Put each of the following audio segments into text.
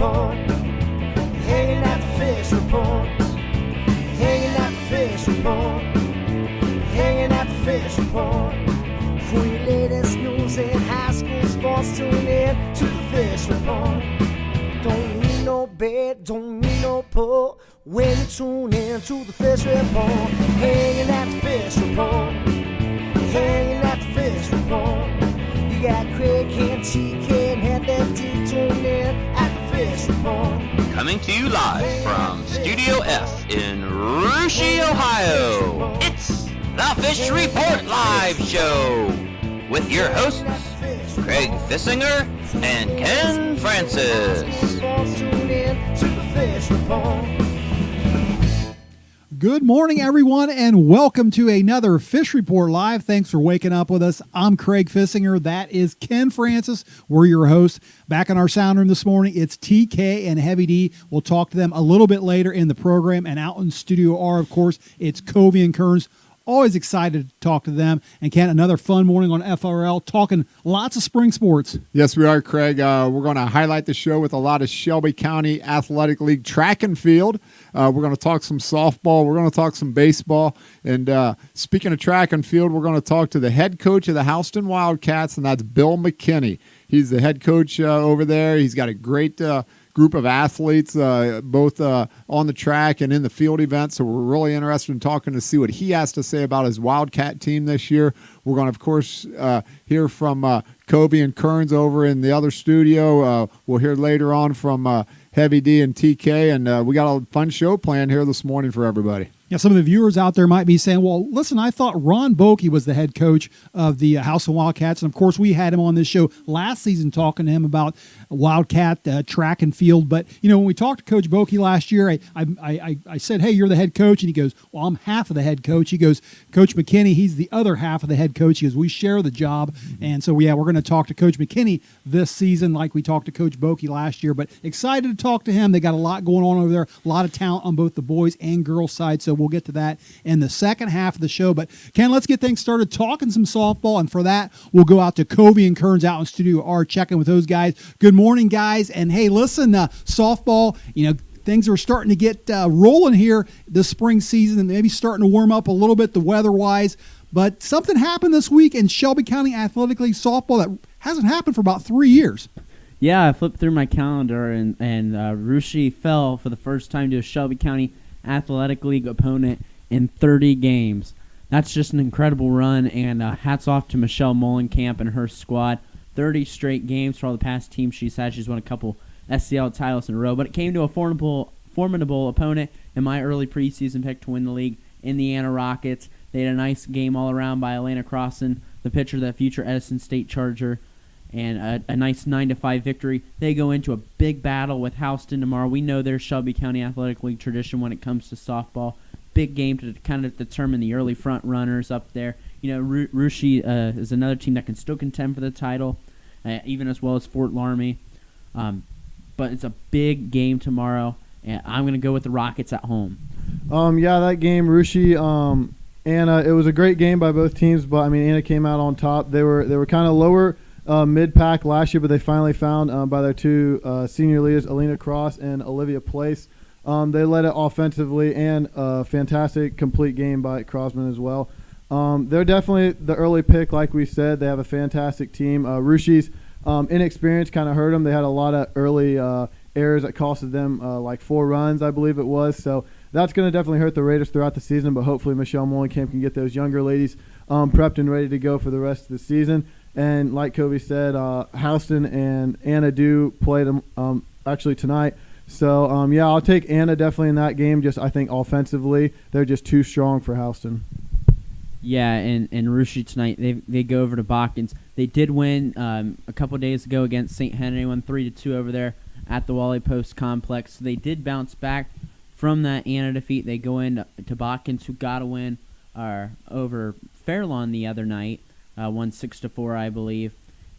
report. Hanging at the fish report. Hanging at the fish report. Hanging at the fish report. For your latest news in high school sports, tune in to the fish report. Don't need no bed, don't need no pull. When you tune in to the fish report. Hanging at the fish report. Hanging at the fish report. You got Craig and TK and Head and D tuned in at the fish report. Coming to you live from Studio F in Russia, Ohio. It's the Fish Report Live Show with your hosts, Craig Fissinger and Ken Francis. Good morning, everyone, and welcome to another Fish Report Live. Thanks for waking up with us. I'm Craig Fissinger. That is Ken Francis. We're your hosts. Back in our sound room this morning, it's TK and Heavy D. We'll talk to them a little bit later in the program. And out in Studio R, of course, it's Covey and Kearns. Always excited to talk to them. And Ken, another fun morning on FRL, talking lots of spring sports. Yes, we are, Craig. We're going to highlight the show with a lot of Shelby County Athletic League track and field. We're going to talk some softball. We're going to talk some baseball. And speaking of track and field, we're going to talk to the head coach of the Houston Wildcats, and that's Bill McKinney. He's the head coach over there. He's got a great group of athletes, both on the track and in the field events. So we're really interested in talking to see what he has to say about his Wildcat team this year. We're going to, of course, hear from Kobe and Kearns over in the other studio. We'll hear later on from Heavy D and TK, and we got a fun show planned here this morning for everybody. Yeah, some of the viewers out there might be saying, well, listen, I thought Ron Boakey was the head coach of the Houston Wildcats. And, of course, we had him on this show last season talking to him about Wildcat track and field. But, you know, when we talked to Coach Boakey last year, I said, hey, you're the head coach. And he goes, well, I'm half of the head coach. He goes, Coach McKinney, he's the other half of the head coach. He goes, we share the job. And so, yeah, we're going to talk to Coach McKinney this season like we talked to Coach Boakey last year. But excited to talk to him. They got a lot going on over there, a lot of talent on both the boys and girls side. So we'll get to that in the second half of the show. But, Ken, let's get things started talking some softball. And for that, we'll go out to Covey and Kearns out in Studio R, checking with those guys. Good morning, guys. And, hey, listen, softball, you know, things are starting to get rolling here this spring season and maybe starting to warm up a little bit the weather-wise. But something happened this week in Shelby County Athletic League softball that hasn't happened for about 3 years. Yeah, I flipped through my calendar, and Russia fell for the first time to a Shelby County Athletic League opponent in 30 games. That's just an incredible run, and hats off to Michelle Mullenkamp and her squad. 30 straight games for all the past teams she's had. She's won a couple SCL titles in a row, but it came to a formidable opponent in my early preseason pick to win the league, Indiana Rockets. They had a nice game all around by Elena Crossan, the pitcher, the future Edison State Charger, and a nice 9-5 victory. They go into a big battle with Houston tomorrow. We know there's Shelby County Athletic League tradition when it comes to softball. Big game to kind of determine the early front runners up there. You know, Russia is another team that can still contend for the title, even as well as Fort Laramie. But it's a big game tomorrow, and I'm going to go with the Rockets at home. Yeah, that game, Russia, Anna, it was a great game by both teams, but I mean, Anna came out on top. They were kind of lower mid-pack last year, but they finally found by their two senior leaders, Alina Cross and Olivia Place. They led it offensively, and a fantastic complete game by Crosman as well. They're definitely the early pick, like we said. They have a fantastic team. Russia's inexperience kind of hurt them. They had a lot of early errors that costed them like 4 runs, I believe it was. So that's going to definitely hurt the Raiders throughout the season, but hopefully Michelle Mullenkamp can get those younger ladies prepped and ready to go for the rest of the season. And like Kobe said, Houston and Anna do play them actually tonight. So, yeah, I'll take Anna definitely in that game. Just I think offensively, they're just too strong for Houston. Yeah, and Russia tonight, they go over to Botkins. They did win a couple days ago against St. Henry, won 3-2 over there at the Wally Post Complex. So they did bounce back from that Anna defeat. They go in to Botkins, who got a win over Fairlawn the other night, won 6-4, I believe.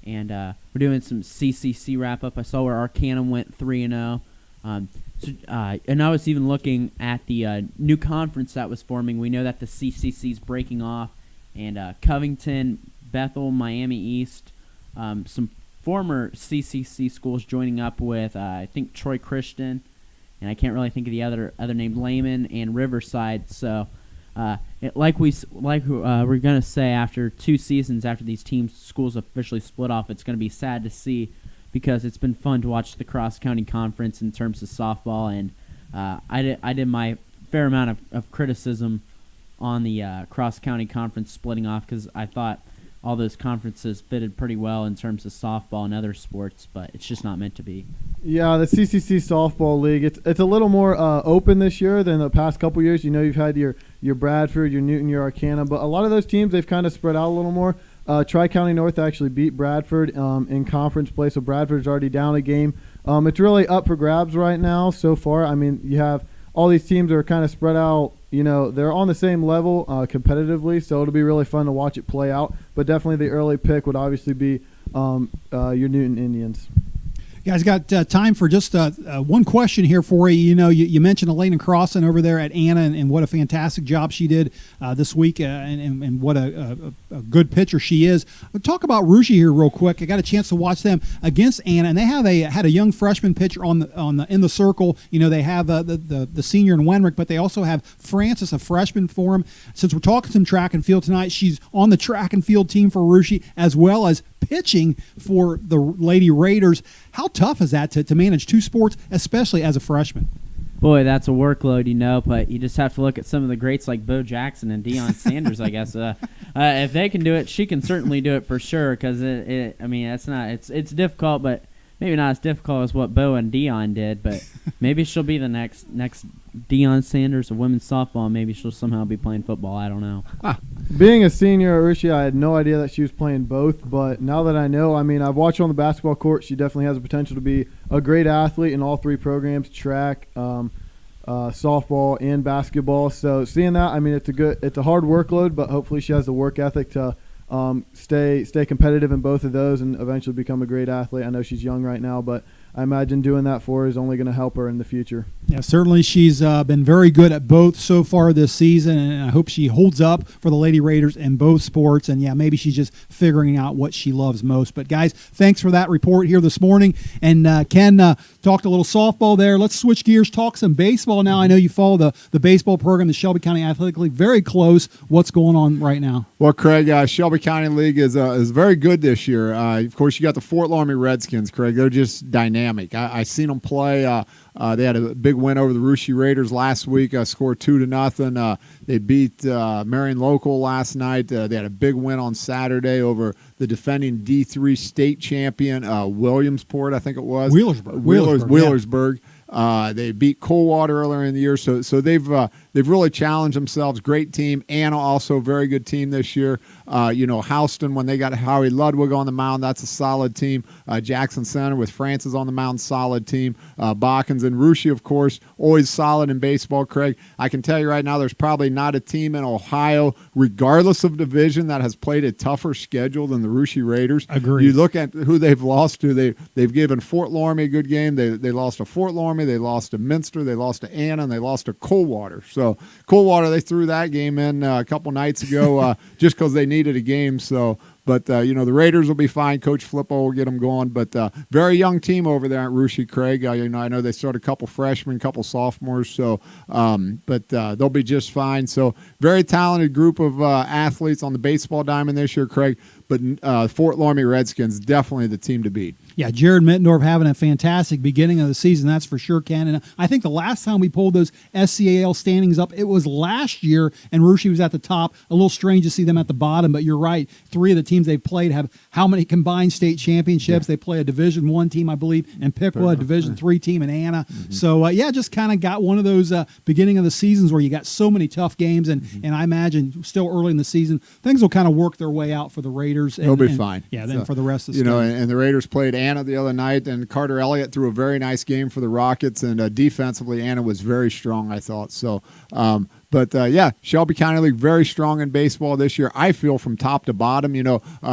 And we're doing some CCC wrap-up. I saw where Arcanum went 3-0. And I was even looking at the new conference that was forming. We know that the CCC is breaking off, and Covington, Bethel, Miami East, some former CCC schools joining up with I think Troy Christian, and I can't really think of the other name, Lehman and Riverside. So we're gonna say after 2 seasons after these schools officially split off, it's gonna be sad to see, because it's been fun to watch the cross county conference in terms of softball, and I did my fair amount of criticism on the cross county conference splitting off, because I thought all those conferences fitted pretty well in terms of softball and other sports, but it's just not meant to be. Yeah, the CCC softball league, it's a little more open this year than the past couple years. You've had your Bradford, your Newton, your Arcana, but a lot of those teams, they've kind of spread out a little more. Tri-County North actually beat Bradford in conference play, so Bradford's already down a game. It's really up for grabs right now so far. I mean, you have all these teams that are kind of spread out. They're on the same level competitively, so it'll be really fun to watch it play out. But definitely the early pick would obviously be your Newton Indians. You guys got time for just one question here for you. You mentioned Elena Crossan over there at Anna, and what a fantastic job she did this week, and what a good pitcher she is. But talk about Russia here real quick. I got a chance to watch them against Anna, and they had a young freshman pitcher in the circle. They have the senior in Wenrick, but they also have Francis, a freshman for him. Since we're talking some track and field tonight, she's on the track and field team for Russia, as well as pitching for the Lady Raiders. How tough is that to manage 2 sports, especially as a freshman? Boy, that's a workload, but you just have to look at some of the greats like Bo Jackson and Deion Sanders, I guess. If they can do it, she can certainly do it for sure, because it's difficult, but maybe not as difficult as what Bo and Deion did, but maybe she'll be the next Deion Sanders of women's softball. Maybe she'll somehow be playing football. I don't know. Being a senior at Russia, I had no idea that she was playing both, but now that I know, I've watched her on the basketball court. She definitely has the potential to be a great athlete in all 3 programs, track, softball, and basketball. So seeing that, it's a hard workload, but hopefully she has the work ethic to stay competitive in both of those and eventually become a great athlete. I know she's young right now, but I imagine doing that for her is only going to help her in the future. Yeah, certainly she's been very good at both so far this season, and I hope she holds up for the Lady Raiders in both sports. And, yeah, maybe she's just figuring out what she loves most. But, guys, thanks for that report here this morning. And Ken talked a little softball there. Let's switch gears, talk some baseball now. I know you follow the baseball program, the Shelby County Athletic League, very close. What's going on right now? Well, Craig, Shelby County League is very good this year. Of course, you got the Fort Laramie Redskins, Craig. They're just dynamic. I seen them play. They had a big win over the Russia Raiders last week. Scored 2-0. They beat Marion Local last night. They had a big win on Saturday over the defending D3 state champion Williamsport, I think it was. Wheelersburg. They beat Coldwater earlier in the year, so they've really challenged themselves. Great team. Anna also a very good team this year. Houston, when they got Howie Ludwig on the mound, that's a solid team. Jackson Center with Francis on the mound, solid team. Balkans and Russia, of course, always solid in baseball, Craig. I can tell you right now, there's probably not a team in Ohio, regardless of division, that has played a tougher schedule than the Russia Raiders. Agreed. You look at who they've lost to. They've given Fort Laramie a good game. They lost to Fort Laramie. They lost to Minster. They lost to Anna, and they lost to Coldwater. So Coldwater, they threw that game in a couple nights ago just because they needed a game. So, but the Raiders will be fine. Coach Flippo will get them going. But very young team over there at Russia, Craig. I know they started a couple freshmen, a couple sophomores. So, but they'll be just fine. So, very talented group of athletes on the baseball diamond this year, Craig. But Fort Laramie Redskins, definitely the team to beat. Yeah, Jared Mittendorf having a fantastic beginning of the season, that's for sure, Ken. And I think the last time we pulled those SCAL standings up, it was last year, and Russia was at the top. A little strange to see them at the bottom, but you're right. 3 of the teams they've played have how many combined state championships? Yeah. They play a Division I team, I believe, and Piqua, a Division III team, and Anna. Mm-hmm. So, just kind of got one of those beginning of the seasons where you got so many tough games, and I imagine still early in the season, things will kind of work their way out for the Raiders. They'll be fine. Yeah, then for the rest of the season. And the Raiders played Anna the other night, and Carter Elliott threw a very nice game for the Rockets, and defensively, Anna was very strong, I thought. So, Shelby County League very strong in baseball this year. I feel from top to bottom,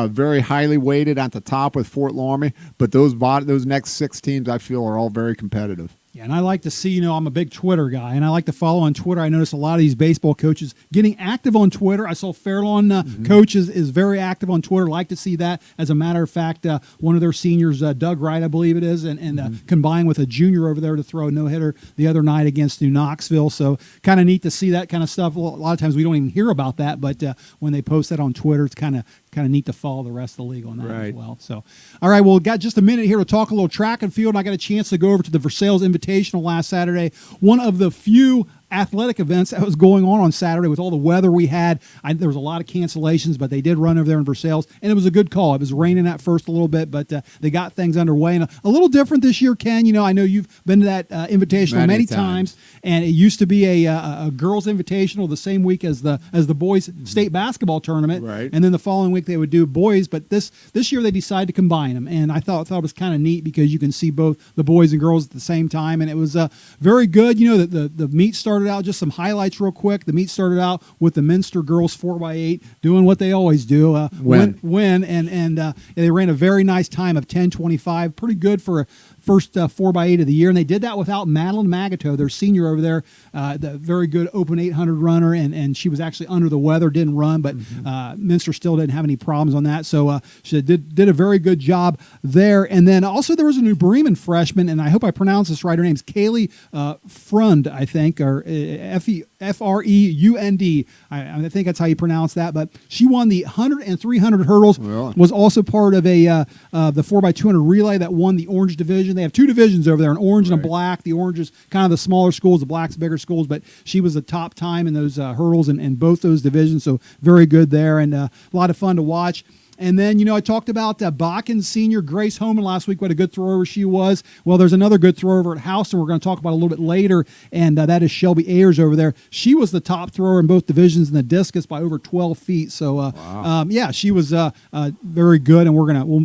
very highly weighted at the top with Fort Laramie, but those next 6 teams I feel are all very competitive. Yeah, and I like to see, I'm a big Twitter guy, and I like to follow on Twitter. I notice a lot of these baseball coaches getting active on Twitter. I saw Fairlawn coach is very active on Twitter. Like to see that. As a matter of fact, one of their seniors, Doug Wright, I believe it is, and combined with a junior over there to throw a no-hitter the other night against New Knoxville. So kind of neat to see that kind of stuff. Well, a lot of times we don't even hear about that, but when they post that on Twitter, it's kind of neat to follow the rest of the league on that as well. So, all right, well, we've got just a minute here to talk a little track and field. I got a chance to go over to the Versailles Invitational last Saturday, one of the few athletic events that was going on Saturday with all the weather we had. There was a lot of cancellations, but they did run over there in Versailles, and it was a good call. It was raining at first a little bit, but they got things underway. And a little different this year, Ken. I know you've been to that invitational many times, and it used to be a girls' invitational the same week as the boys' state basketball tournament, right. And then the following week they would do boys. But this year they decided to combine them, and I thought it was kind of neat because you can see both the boys and girls at the same time, and it was very good. The meet started out, just some highlights real quick. The meet started out with the Minster girls 4x8 doing what they always do, win, and they ran a very nice time of 10:25, pretty good for a first 4x8 of the year, and they did that without Madeline Magato, their senior over there, the very good open 800 runner, and she was actually under the weather, didn't run, but Minster still didn't have any problems on that, so she did a very good job there. And then also there was a New Bremen freshman, and I hope I pronounced this right, her name's Kaylee Frund, I think, or Freund. I think that's how you pronounce that, but she won the 100 and 300 hurdles, was also part of the 4x200 relay that won the orange division. They have two divisions over there, an orange and a black. The orange is kind of the smaller schools, the black's bigger schools, but she was the top time in those hurdles in both those divisions, so very good there, and a lot of fun to watch. And then, I talked about Bakken's senior Grace Homan last week, what a good thrower she was. Well, there's another good thrower at Houston we're going to talk about a little bit later, and that is Shelby Ayers over there. She was the top thrower in both divisions in the discus by over 12 feet. So, she was very good, and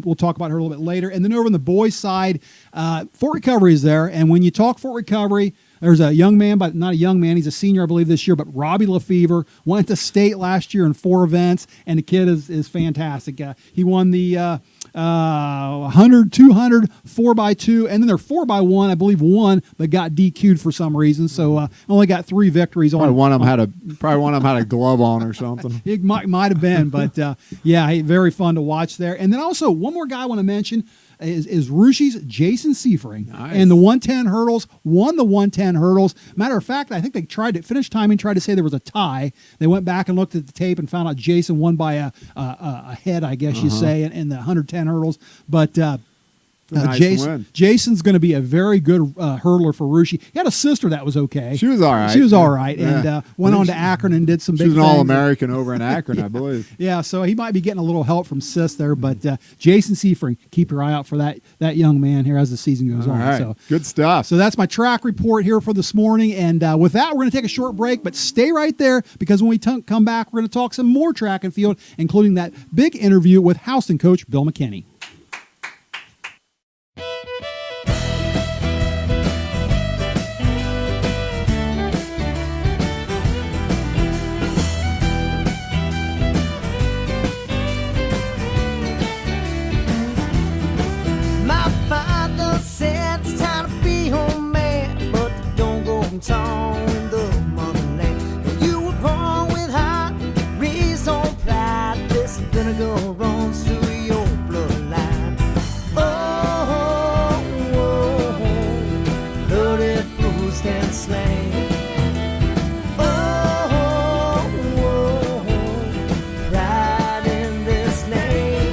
we'll talk about her a little bit later. And then over on the boys' side, Fort Recovery is there, and when you talk Fort Recovery, there's a young man, but not a young man. He's a senior, I believe, this year. But Robbie Lefevre went to state last year in 4 events, and the kid is fantastic. He won the 100, 200, 4x2, and then their 4x1, I believe, won, but got DQ'd for some reason. So only got 3 victories. Probably one of them had a glove on or something. It might have been, but very fun to watch there. And then also one more guy I want to mention is Rushie's Jason Seifering. Nice. And the 110 hurdles, won the 110 hurdles. Matter of fact, I think they tried to finish timing, tried to say there was a tie. They went back and looked at the tape and found out Jason won by a head, I guess you say, in the 110 hurdles. But Jason's going to be a very good hurdler for Rushi. He had a sister that was okay. She was all right. And went on to Akron and did some big things. She was an All-American over in Akron, I believe. Yeah, so he might be getting a little help from sis there, but Jason Seifering, keep your eye out for that young man here as the season goes on. Right. So good stuff. So that's my track report here for this morning, and with that, we're going to take a short break, but stay right there because when we come back, we're going to talk some more track and field, including that big interview with Houston coach Bill McKinney. Song in the motherland. When you were born with heart, raised on pride, this vinegar runs through your bloodline. Oh, loaded bruised and slain. Oh, pride in this name.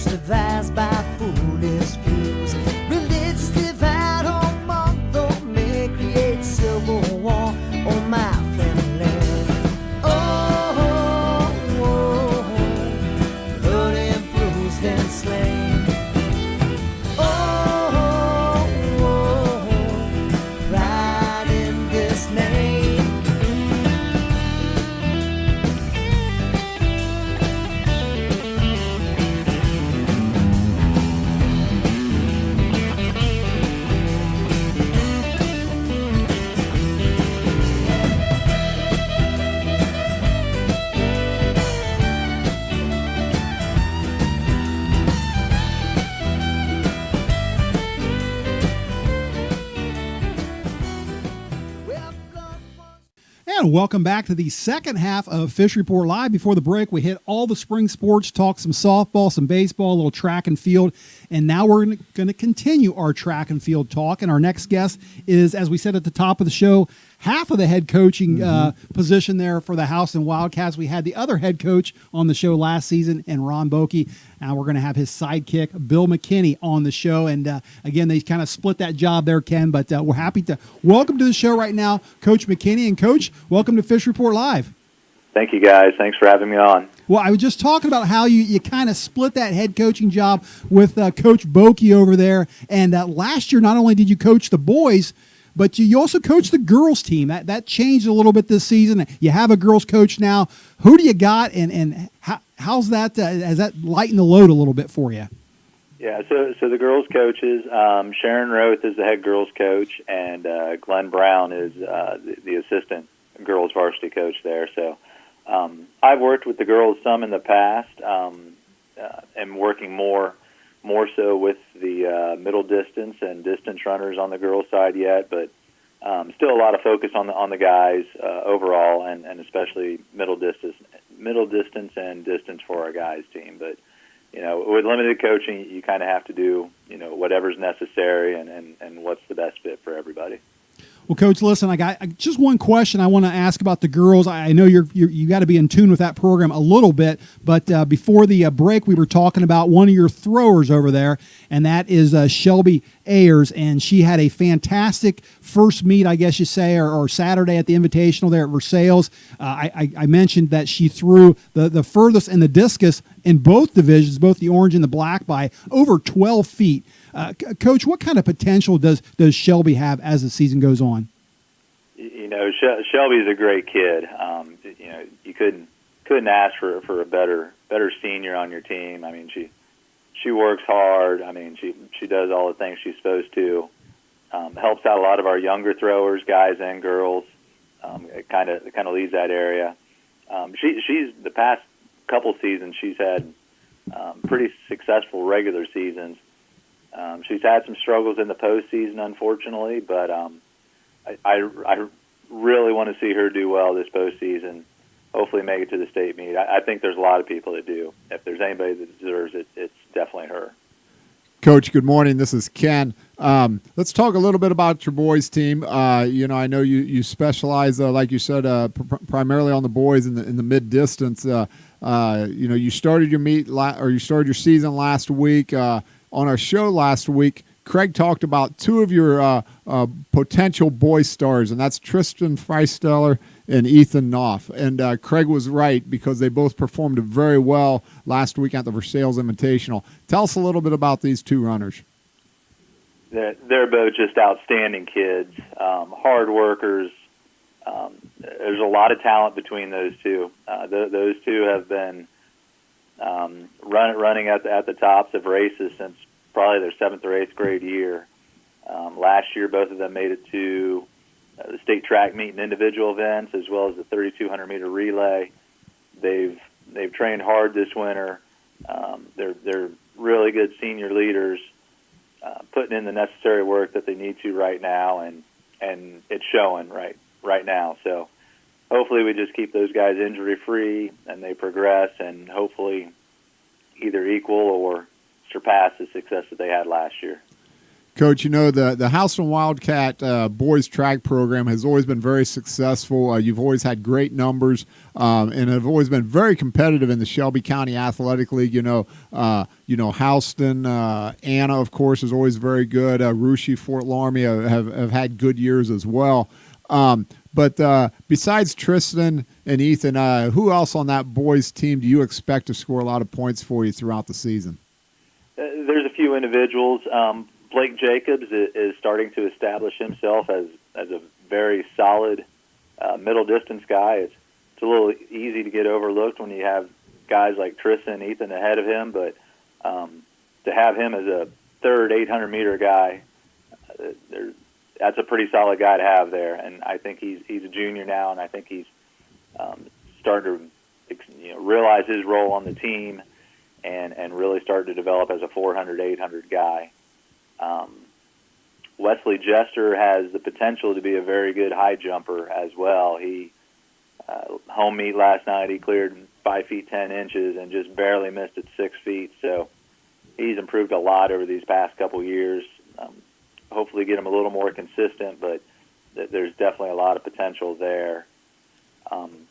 Devised by foolish views, religious And welcome back to the second half of Fish Report Live. Before the break, we hit all the spring sports, talked some softball, some baseball, a little track and field, and now we're going to continue our track and field talk. And our next guest is, as we said at the top of the show, half of the head coaching position there for the Houston Wildcats. We had the other head coach on the show last season, and Ron Bokey. Now we're going to have his sidekick, Bill McKinney, on the show. And again, they kind of split that job there, Ken. But we're happy to welcome to the show right now, Coach McKinney. And Coach, welcome to Fish Report Live. Thank you, guys. Thanks for having me on. Well, I was just talking about how you kind of split that head coaching job with Coach Bokey over there. And last year, not only did you coach the boys, but you also coach the girls team. That changed a little bit this season. You have a girls coach now. Who do you got, and how's that? Has that lightened the load a little bit for you? Yeah, so the girls coaches, Sharon Roth is the head girls coach, and Glenn Brown is the assistant girls varsity coach there. So I've worked with the girls some in the past, and working more so with the middle distance and distance runners on the girls' side yet, but still a lot of focus on the guys overall, and especially middle distance and distance for our guys team. But with limited coaching, you kind of have to do whatever's necessary and what's the best fit for everybody. Well, Coach, listen, I got just one question I want to ask about the girls. I know you got to be in tune with that program a little bit, but before the break, we were talking about one of your throwers over there, and that is Shelby Ayers, and she had a fantastic first meet, I guess you say, or Saturday at the Invitational there at Versailles. I mentioned that she threw the furthest in the discus in both divisions, both the orange and the black, by over 12 feet. Coach, what kind of potential does Shelby have as the season goes on? Shelby's a great kid. You couldn't ask for a better senior on your team. I mean, she works hard. I mean, she does all the things she's supposed to. Helps out a lot of our younger throwers, guys and girls. It kind of leads that area. She's the past couple seasons, she's had pretty successful regular seasons. She's had some struggles in the postseason, unfortunately, but I really want to see her do well this postseason. Hopefully make it to the state meet. I think there's a lot of people that do. If there's anybody that deserves it, it's definitely her. Coach, good morning. This is Ken. Let's talk a little bit about your boys' team. I know you specialize, like you said, primarily on the boys in the mid distance. You started your started your season last week. On our show last week, Craig talked about two of your potential boy stars, and that's Tristan Freisteller and Ethan Knopf. And Craig was right, because they both performed very well last week at the Versailles Invitational. Tell us a little bit about these two runners. They're both just outstanding kids, hard workers. There's a lot of talent between those two. Those two have been running at the tops of races since probably their 7th or 8th grade year. Last year, both of them made it to the state track meet and individual events, as well as the 3,200 meter relay. They've trained hard this winter. They're really good senior leaders, putting in the necessary work that they need to right now, and it's showing right now. So hopefully we just keep those guys injury free and they progress, and hopefully either equal or surpass the success that they had last year. Coach, the Houston Wildcat boys track program has always been very successful. You've always had great numbers, and have always been very competitive in the Shelby County Athletic League. Houston, Anna, of course, is always very good. Russia, Fort Laramie have had good years as well. But besides Tristan and Ethan, who else on that boys team do you expect to score a lot of points for you throughout the season? There's a few individuals. Blake Jacobs is starting to establish himself as a very solid middle distance guy. It's a little easy to get overlooked when you have guys like Tristan and Ethan ahead of him, but to have him as a third 800 meter guy, that's a pretty solid guy to have there. And I think he's a junior now, and I think he's starting to realize his role on the team and really start to develop as a 400, 800 guy. Wesley Jester has the potential to be a very good high jumper as well. He Home meet last night, he cleared 5 feet 10 inches and just barely missed at 6 feet. So he's improved a lot over these past couple years. Hopefully get him a little more consistent, but there's definitely a lot of potential there. Some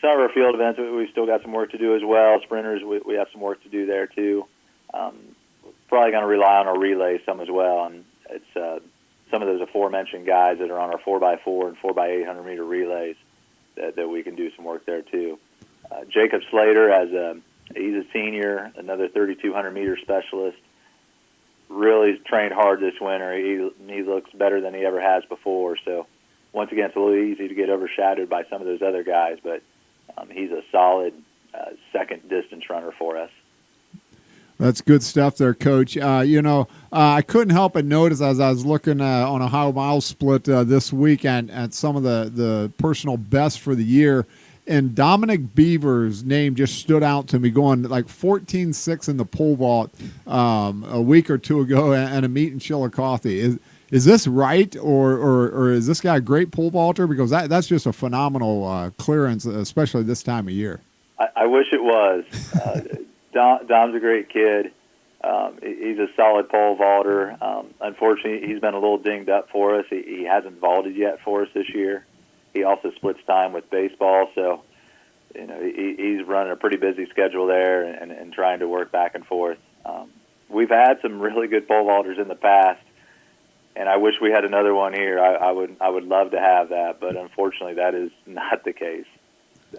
of our field events, we've still got some work to do as well. Sprinters, we have some work to do there too. Probably going to rely on our relays some as well, and it's some of those aforementioned guys that are on our 4x4 and 4x800 meter relays that we can do some work there too. Jacob Slater, he's a senior, another 3,200 meter specialist. Really trained hard this winter. He looks better than he ever has before. So once again, it's a little easy to get overshadowed by some of those other guys, but he's a solid second distance runner for us. That's good stuff there, Coach. I couldn't help but notice as I was looking on Ohio Mile Split this week at some of the personal best for the year, and Dominic Beaver's name just stood out to me, going like 14.6 in the pole vault a week or two ago at a meet in Chillicothe. Is this right, or is this guy a great pole vaulter? Because that's just a phenomenal clearance, especially this time of year. I wish it was. Dom's a great kid. He's a solid pole vaulter. Unfortunately, he's been a little dinged up for us. He hasn't vaulted yet for us this year. He also splits time with baseball, so he's running a pretty busy schedule there and trying to work back and forth. We've had some really good pole vaulters in the past, and I wish we had another one here. I would love to have that, but unfortunately, that is not the case.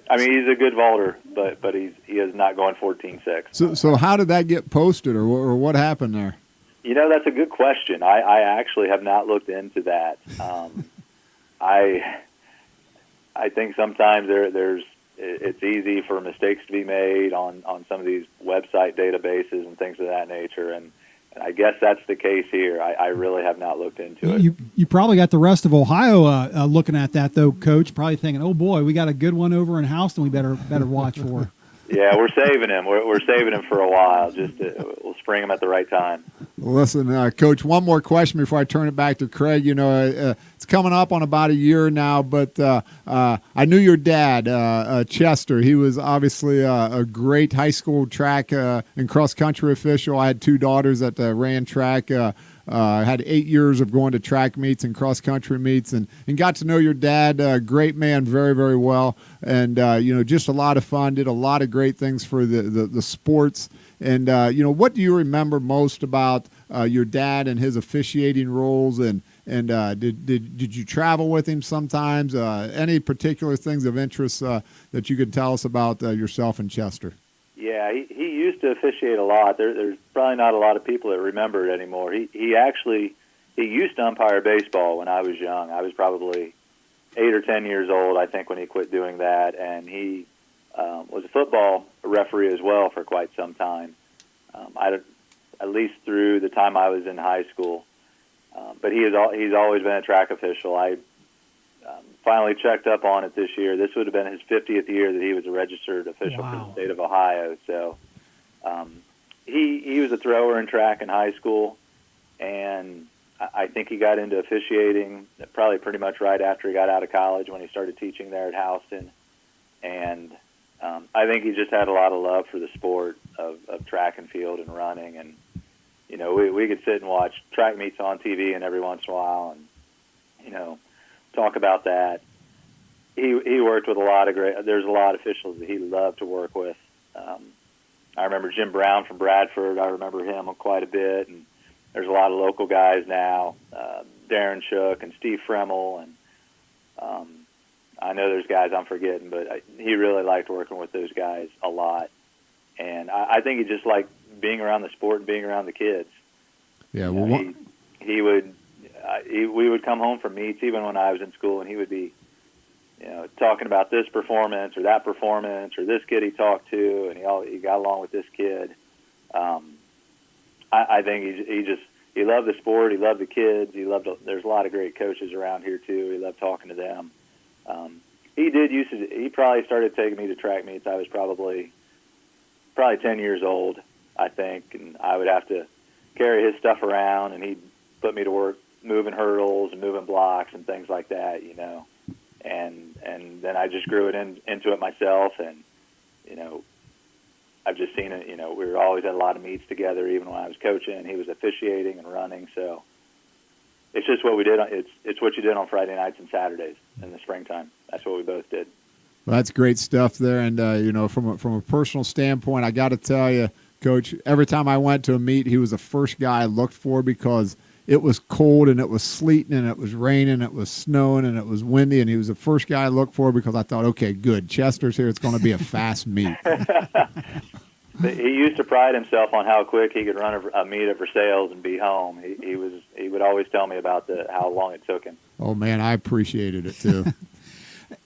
I mean, he's a good vaulter, but he is not going 14.6. So how did that get posted, or what happened there? That's a good question. I actually have not looked into that. I think sometimes it's easy for mistakes to be made on some of these website databases and things of that nature, and I guess that's the case here. I really have not looked into it. You probably got the rest of Ohio looking at that, though, Coach, probably thinking, oh, boy, we got a good one over in Houston we better watch for. Yeah, we're saving him. We're saving him for a while. We'll spring him at the right time. Listen, Coach, one more question before I turn it back to Craig. It's coming up on about a year now, but I knew your dad, Chester. He was obviously a great high school track and cross-country official. I had two daughters that ran track. I had 8 years of going to track meets and cross-country meets and got to know your dad, great man, very, very well. And, just a lot of fun, did a lot of great things for the sports. And, what do you remember most about your dad and his officiating roles? And did you travel with him sometimes? Any particular things of interest that you could tell us about yourself and Chester? Yeah, he used to officiate a lot. There's probably not a lot of people that remember it anymore. He used to umpire baseball when I was young. I was probably 8 or 10 years old, I think, when he quit doing that. And he was a football referee as well for quite some time, at least through the time I was in high school. But he's always been a track official. I finally checked up on it this year. This would have been his 50th year that he was a registered official for the state of Ohio. So he was a thrower in track in high school, and I think he got into officiating probably pretty much right after he got out of college when he started teaching there at Houston. And I think he just had a lot of love for the sport of track and field and running. And, we could sit and watch track meets on TV and every once in a while and, talk about that. He worked with there's a lot of officials that he loved to work with. I remember Jim Brown from Bradford. I remember him quite a bit. And there's a lot of local guys now, Darren Shook and Steve Fremmel. And I know there's guys I'm forgetting, but he really liked working with those guys a lot. And I think he just liked being around the sport and being around the kids. Yeah, we would come home from meets even when I was in school, and he would be, talking about this performance or that performance or this kid he talked to, and he got along with this kid. I think he loved the sport. He loved the kids. There's a lot of great coaches around here too. He loved talking to them. He probably started taking me to track meets. I was probably 10 years old, I think, and I would have to carry his stuff around, and he'd put me to work moving hurdles and moving blocks and things like that, and then I just grew it into it myself. And I've just seen it. We were always at a lot of meets together, even when I was coaching. He was officiating and running, so it's just what we did. It's what you did on Friday nights and Saturdays in the springtime. That's what we both did. Well, that's great stuff there. And from a personal standpoint, I got to tell you, Coach, every time I went to a meet, he was the first guy I looked for because it was cold and it was sleeting and it was raining, it was snowing and it was windy, and he was the first guy I looked for because I thought, okay, good, Chester's here. It's going to be a fast meet. He used to pride himself on how quick he could run a meet at Versailles and be home. He would always tell me about how long it took him. Oh man, I appreciated it too.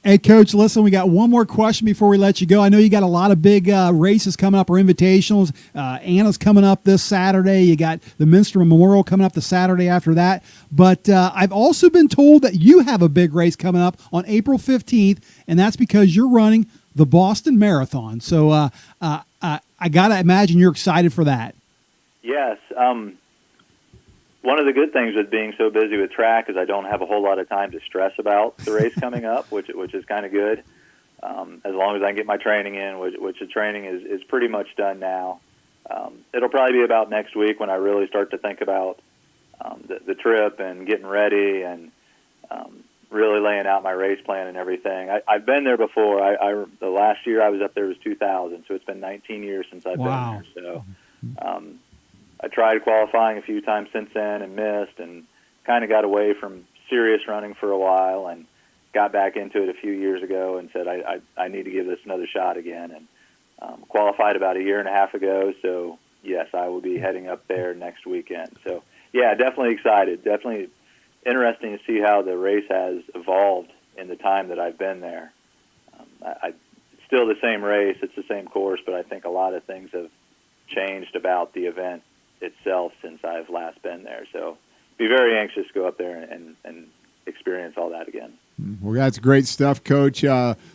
Hey, Coach, listen, we got one more question before we let you go. I know you got a lot of big races coming up or invitationals. Anna's coming up this Saturday. You got the Minster Memorial coming up the Saturday after that. But I've also been told that you have a big race coming up on April 15th, and that's because you're running the Boston Marathon. So I got to imagine you're excited for that. Yes. One of the good things with being so busy with track is I don't have a whole lot of time to stress about the race coming up, which is kind of good. As long as I can get my training in, which the training is pretty much done now. It'll probably be about next week when I really start to think about the trip and getting ready and really laying out my race plan and everything. I've been there before. The last year I was up there was 2000, so it's been 19 years since I've been there. So I tried qualifying a few times since then and missed, and kind of got away from serious running for a while and got back into it a few years ago and said I need to give this another shot again, and qualified about a year and a half ago. So yes, I will be heading up there next weekend. So yeah, definitely excited. Definitely interesting to see how the race has evolved in the time that I've been there. It's still the same race, it's the same course, but I think a lot of things have changed about the event itself since I've last been there. So be very anxious to go up there and experience all that again. Well, that's great stuff, Coach.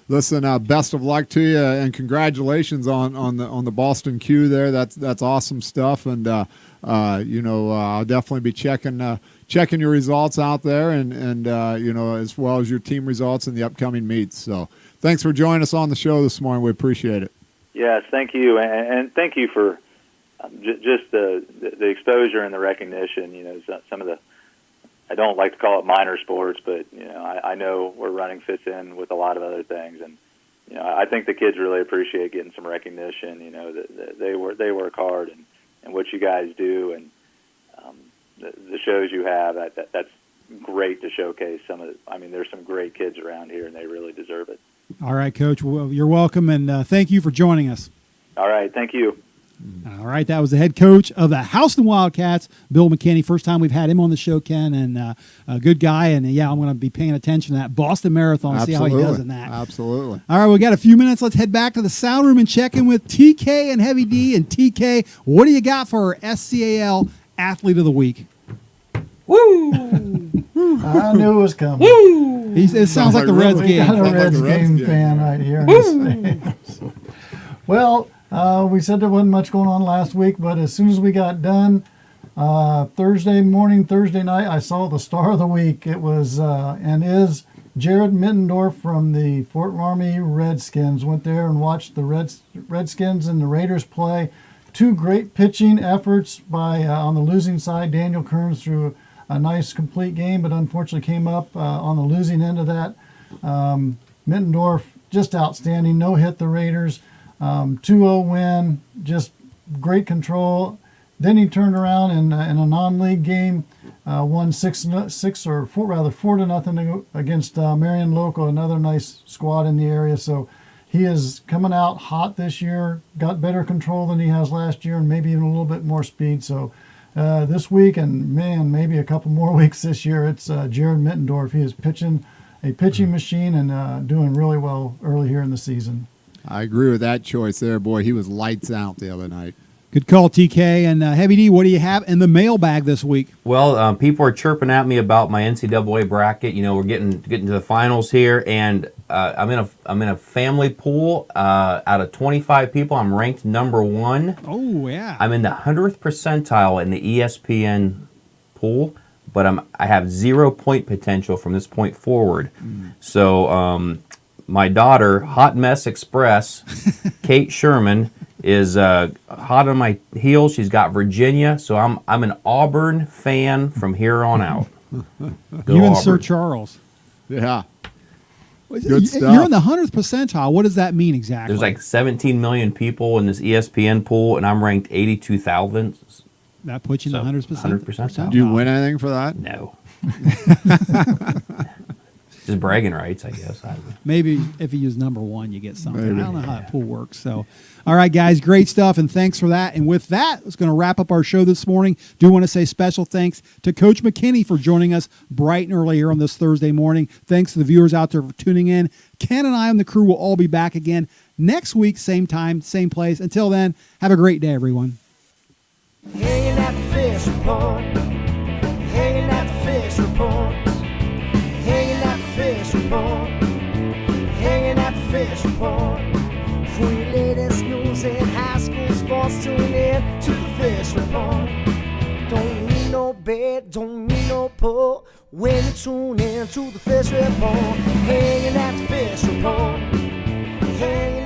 Listen, best of luck to you, and congratulations on the Boston Q there. That's awesome stuff, and I'll definitely be checking your results out there, and as well as your team results in the upcoming meets. So thanks for joining us on the show this morning. We appreciate it. Yes, thank you, and thank you for just the exposure and the recognition. Some of the, I don't like to call it minor sports, but I know where running fits in with a lot of other things, and I think the kids really appreciate getting some recognition. That they work hard, and what you guys do, and the shows you have. That's great to showcase some of. There's some great kids around here, and they really deserve it. All right, Coach. Well, you're welcome, and thank you for joining us. All right, thank you. All right, that was the head coach of the Houston Wildcats, Bill McKinney. First time we've had him on the show, Ken, and a good guy. And, I'm going to be paying attention to that Boston Marathon, Absolutely. See how he does in that. Absolutely. All right, we got a few minutes. Let's head back to the sound room and check in with TK and Heavy D. And, TK, what do you got for our SCAL Athlete of the Week? Woo! I knew it was coming. Woo! It sounds like the Reds We game. got a Reds game fan right here. In the stands. Well, we said there wasn't much going on last week, but as soon as we got done, Thursday night, I saw the star of the week. It was and is Jared Mittendorf from the Fort Laramie Redskins. Went there and watched the Redskins and the Raiders play. Two great pitching efforts by on the losing side. Daniel Kearns threw a nice complete game, but unfortunately came up on the losing end of that. Mittendorf, just outstanding. No hit the Raiders. 2-0 win, just great control. Then he turned around in a non-league game, won 4-0 against Marion Local, another nice squad in the area. So he is coming out hot this year, got better control than he has last year, and maybe even a little bit more speed. So this week, and maybe a couple more weeks this year, it's Jared Mittendorf. He is a pitching machine and doing really well early here in the season. I agree with that choice there, boy. He was lights out the other night. Good call, TK. And Heavy D, what do you have in the mailbag this week? Well, people are chirping at me about my NCAA bracket. We're getting to the finals here, and I'm in a family pool. Out of 25 people, I'm ranked number 1. Oh, yeah. I'm in the 100th percentile in the ESPN pool, but I have 0 point potential from this point forward. So my daughter, Hot Mess Express, Kate Sherman, is hot on my heels. She's got Virginia, so I'm an Auburn fan from here on out. Go You and Sir Auburn. Charles. Yeah. Good You're stuff. in the 100th percentile. What does that mean exactly? There's like 17 million people in this ESPN pool, and I'm ranked 82,000. That puts you in the 100th 100%. percentile. Do you win anything for that? No. Just bragging rights, I guess. Maybe if you use number one, you get something. Maybe. I don't know how that pool works. So, all right, guys, great stuff, and thanks for that. And with that, it's going to wrap up our show this morning. Do want to say special thanks to Coach McKinney for joining us bright and early here on this Thursday morning. Thanks to the viewers out there for tuning in. Ken and I and the crew will all be back again next week, same time, same place. Until then, have a great day, everyone. Hanging at the fishing pond, hanging at the fishing pond, hanging at the fishing pond, hanging at the fishing pond. For your latest news and high school sports, tune in to the fishing pond. Don't need no bed, don't need no pole when you tune in to the fishing pond. Hanging at the fishing pond, hanging